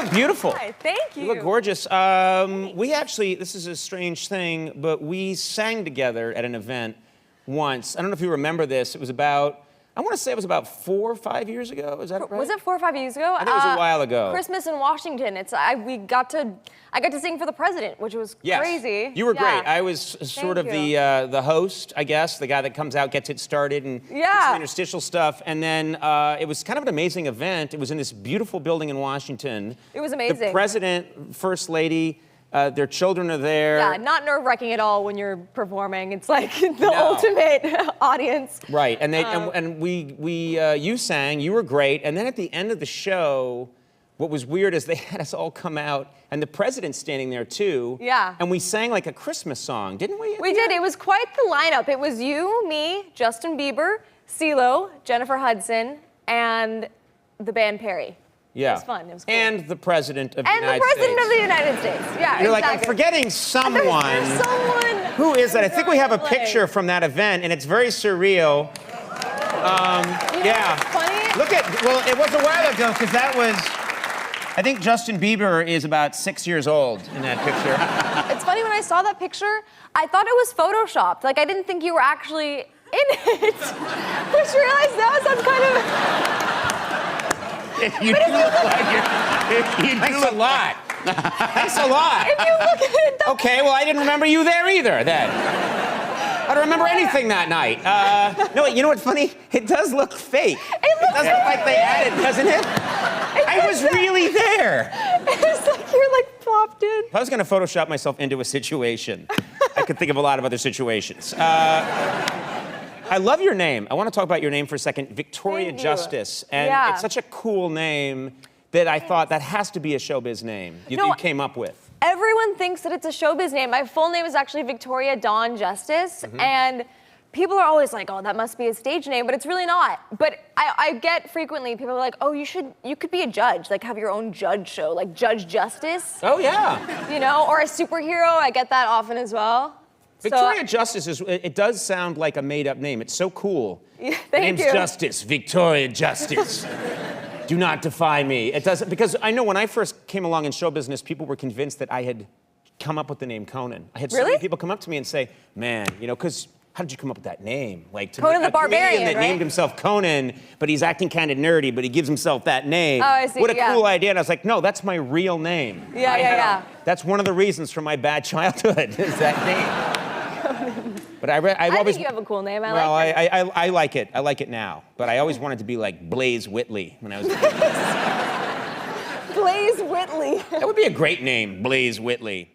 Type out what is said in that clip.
look beautiful. Hi, thank you. You look gorgeous. We actually, this is a strange thing, but we sang together at an event once. I don't know if you remember this. It was about, I want to say it was about 4 or 5 years ago. Is that right? Was it 4 or 5 years ago? I think it was a while ago. Christmas in Washington. I got to sing for the president, which was crazy. You were great. I was sort of the host, I guess, the guy that comes out, gets it started, and some interstitial stuff. And then it was kind of an amazing event. It was in this beautiful building in Washington. It was amazing. The president, first lady, their children are there. Yeah, not nerve-wracking at all when you're performing. It's like the ultimate audience. Right, and you sang, you were great, and then at the end of the show, what was weird is they had us all come out, and the president's standing there too. Yeah. And we sang like a Christmas song, didn't we? We did. It was quite the lineup. It was you, me, Justin Bieber, Cee-Lo, Jennifer Hudson, and the band Perry. Yeah. It was fun. It was cool. And the president of the United States. And the president of the United States. Yeah, You're like, I'm forgetting someone. There's someone. Who is that? I think we have a picture from that event, and it's very surreal. Yeah. Funny? Look at, well, it was a while ago, because that was, I think Justin Bieber is about 6 years old in that picture. It's funny, when I saw that picture, I thought it was photoshopped. Like, I didn't think you were actually in it. Just realized now some kind of... You do look like you're... Thanks a lot. Thanks a lot. If you look at it... Okay, well, I didn't remember you there either, then. I don't remember anything that night. No, you know what's funny? It does look fake. It does look like they added, doesn't it? I was really there. It's like you're like plopped in. If I was going to Photoshop myself into a situation, I could think of a lot of other situations. I love your name. I want to talk about your name for a second, Victoria Justice. And it's such a cool name that I thought that has to be a showbiz name you came up with. Everyone thinks that it's a showbiz name. My full name is actually Victoria Dawn Justice, and people are always like, oh, that must be a stage name, but it's really not. But I get frequently, people are like, oh, you could be a judge, like have your own judge show, like Judge Justice. Oh, yeah. You know, or a superhero, I get that often as well. Victoria Justice it does sound like a made-up name. It's so cool. Yeah, thank you. Name's Justice, Victoria Justice. Do not defy me. It doesn't, because I know when I first came along in show business, people were convinced that I had come up with the name Conan. I had so many people come up to me and say, man, you know, because how did you come up with that name? Like, to Conan the Barbarian, that named himself Conan, but he's acting kind of nerdy, but he gives himself that name. Oh, I see, what a cool idea. And I was like, no, that's my real name. Yeah. That's one of the reasons for my bad childhood, is that name. But I think you have a cool name. I like it. I like it now. But I always wanted to be like Blaze Whitley when I was a kid. Blaze Whitley. That would be a great name, Blaze Whitley.